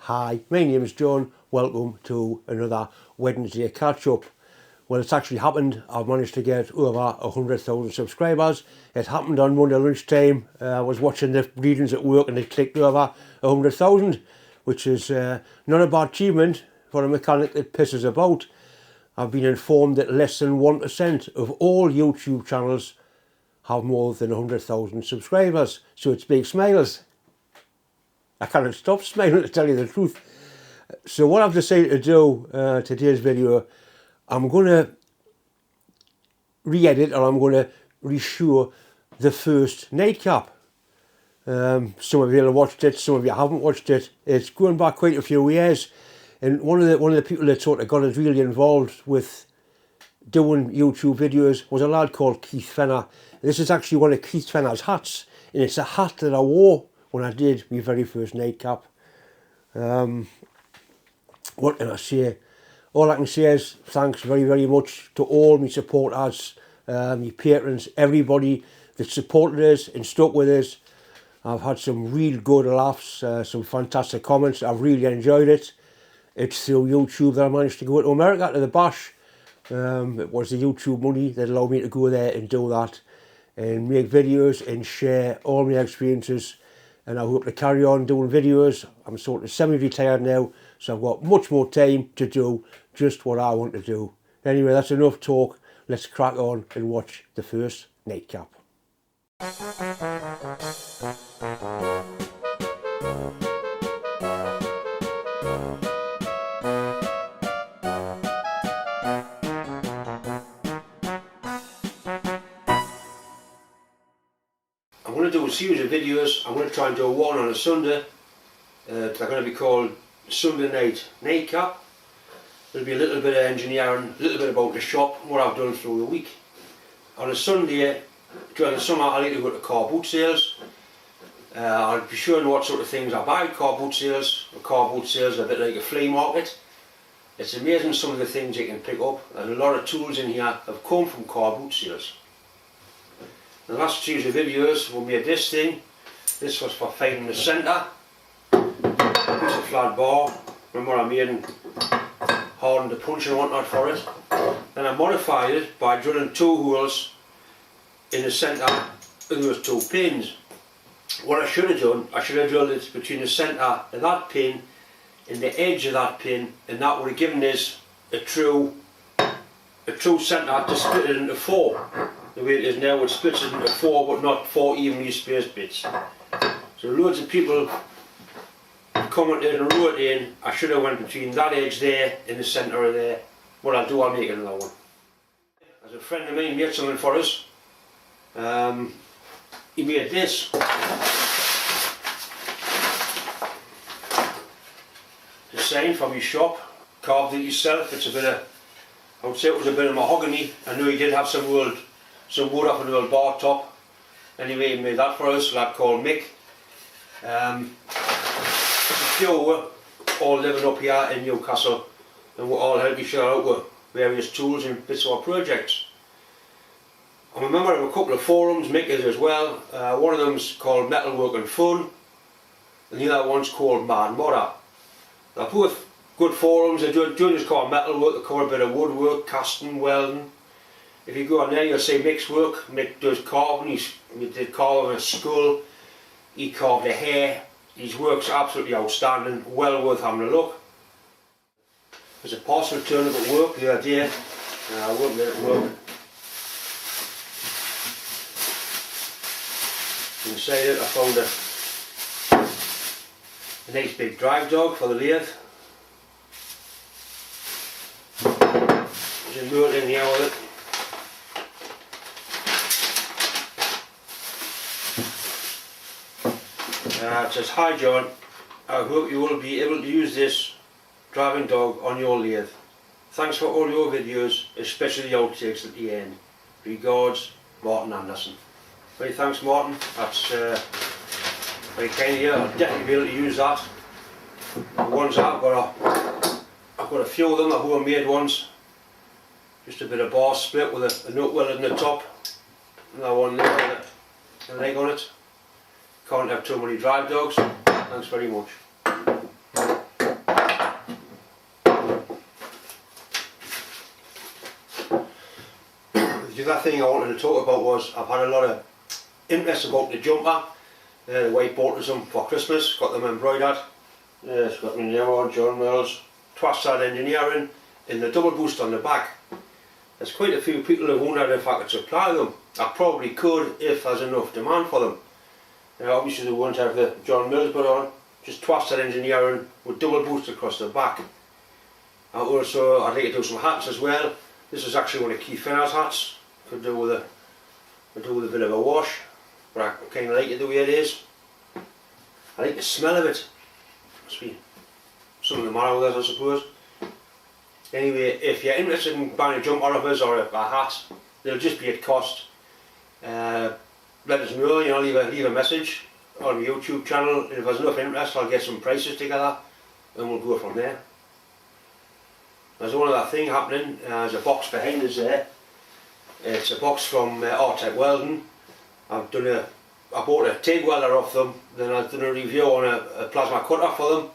Hi, my name is John. Welcome to another Wednesday catch-up. Well, it's actually happened. I've managed to get over 100,000 subscribers. It happened on Monday lunchtime. I was watching the readings at work and it clicked over 100,000, which is not a bad achievement for a mechanic that pisses about. I've been informed that less than 1% of all YouTube channels have more than 100,000 subscribers. So it's big smiles. I can't stop smiling, to tell you the truth. So what I've decided to do today's video, I'm going to re-edit, or I'm going to reshoot the first nightcap. Some of you have watched it, some of you haven't watched it. It's going back quite a few years, and one of the people that sort of got us really involved with doing YouTube videos was a lad called Keith Fenner. This is actually one of Keith Fenner's hats, and it's a hat that I wore when I did my very first nightcap. What can I say? All I can say is thanks very, very much to all my supporters, my patrons, everybody that supported us and stuck with us. I've had some real good laughs, some fantastic comments. I've really enjoyed it. It's through YouTube that I managed to go to America, to the Bash. It was the YouTube money that allowed me to go there and do that and make videos and share all my experiences. And I hope to carry on doing videos. I'm sort of semi-retired now, so I've got much more time to do just what I want to do. Anyway, that's enough talk. Let's crack on and watch the first nightcap. I'm going to do a series of videos. I'm going to try and do one on a Sunday. They're going to be called Sunday Night Nightcap. There'll be a little bit of engineering, a little bit about the shop, what I've done through the week. On a Sunday, during the summer, I like to go to car boot sales. I'll be showing what sort of things I buy at car boot sales. Car boot sales are a bit like a flea market. It's amazing some of the things you can pick up, and a lot of tools in here have come from car boot sales. The last series of videos we made this thing. This was for finding the centre. It's a flat bar. Remember I made and hardened the punch and whatnot for it. Then I modified it by drilling 2 holes in the centre of those 2 pins. What I should have done, I should have drilled it between the centre of that pin and the edge of that pin, and that would have given us a true centre to split it into 4. The way it is now, it splits it into 4, but not 4 evenly spaced bits. So loads of people commented and wrote in, I should have went between that edge there and the centre of there. What I'll do, I'll make another one. As a friend of mine made something for us. He made this. The sign from his shop, carved it himself. It's a bit of, I would say it was a bit of mahogany. I know he did have some wood off an old bar top. Anyway, he made that for us, a lad called Mick. It's a few we're all living up here in Newcastle, and we all help each other out with various tools and bits of our projects. I'm a member of a couple of forums, Mick is as well. One of them's called Metalwork and Fun, and the other one's called Mad Modder. They're both good forums. They don't just call metalwork, they cover a bit of woodwork, casting, welding. If you go on there, you'll see Mick's work. Mick does carving. He did carving a skull, he carved a hair. His work's absolutely outstanding, well worth having a look. There's a parcel turn up at work the other day. I won't let it work. Inside it I found a nice big drive dog for the lathe. There's a motor in here with it. It says, "Hi John, I hope you will be able to use this driving dog on your lathe. Thanks for all your videos, especially the outtakes at the end. Regards, Martin Anderson." Very thanks Martin, that's very kind of you. I'll definitely be able to use that. The ones I've got a few of them, are homemade ones. Just a bit of bar split with a nut welded in the top. Another one there with a leg on it. Can't have too many drive dogs. Thanks very much. The other thing I wanted to talk about was I've had a lot of interest about the jumper, the white Boltism for Christmas, got them embroidered. It's got my name on, John Mills, Twasted Engineering, and the double boost on the back. There's quite a few people who wondered if I could supply them. I probably could if there's enough demand for them. Now obviously they won't have the John Mills put on, just Twasted Engineering with double boost across the back. I'd like to do some hats as well. This is actually one of Keith Finner's hats. Could do with a bit of a wash, but I kind of like it the way it is. I like the smell of it. Must be something the matter with us, I suppose. Anyway, if you're interested in buying a jumper of us or a hat, they'll just be at cost. Let us know, you know, leave a message on the YouTube channel. If there's enough interest, I'll get some prices together and we'll go from there. There's one other thing happening. There's a box behind us there. It's a box from Artec Welding. I bought a TIG welder off them, then I've done a review on a plasma cutter for them.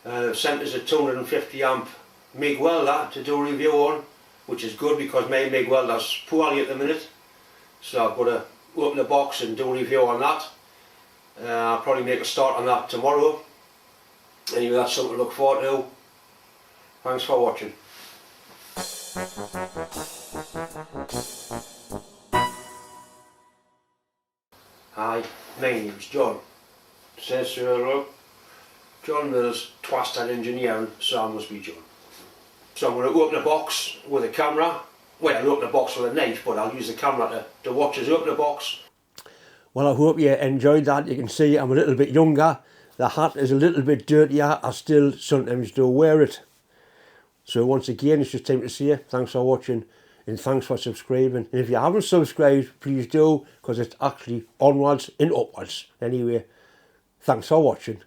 They've sent us a 250 amp MIG welder to do a review on, which is good because my MIG welder's poorly at the minute. So I've got to open the box and do a review on that. I'll probably make a start on that tomorrow. Anyway, that's something to look forward to. Thanks for watching. Hi, my name's John. Says so, look. John Mills, Twasted Engineering, so I must be John. So I'm going to open the box with a camera. Well, I'll open the box with a knife, but I'll use the camera to watch us open the box. Well, I hope you enjoyed that. You can see I'm a little bit younger. The hat is a little bit dirtier. I still sometimes do wear it. So once again, it's just time to say thanks for watching and thanks for subscribing. And if you haven't subscribed, please do, because it's actually onwards and upwards. Anyway, thanks for watching.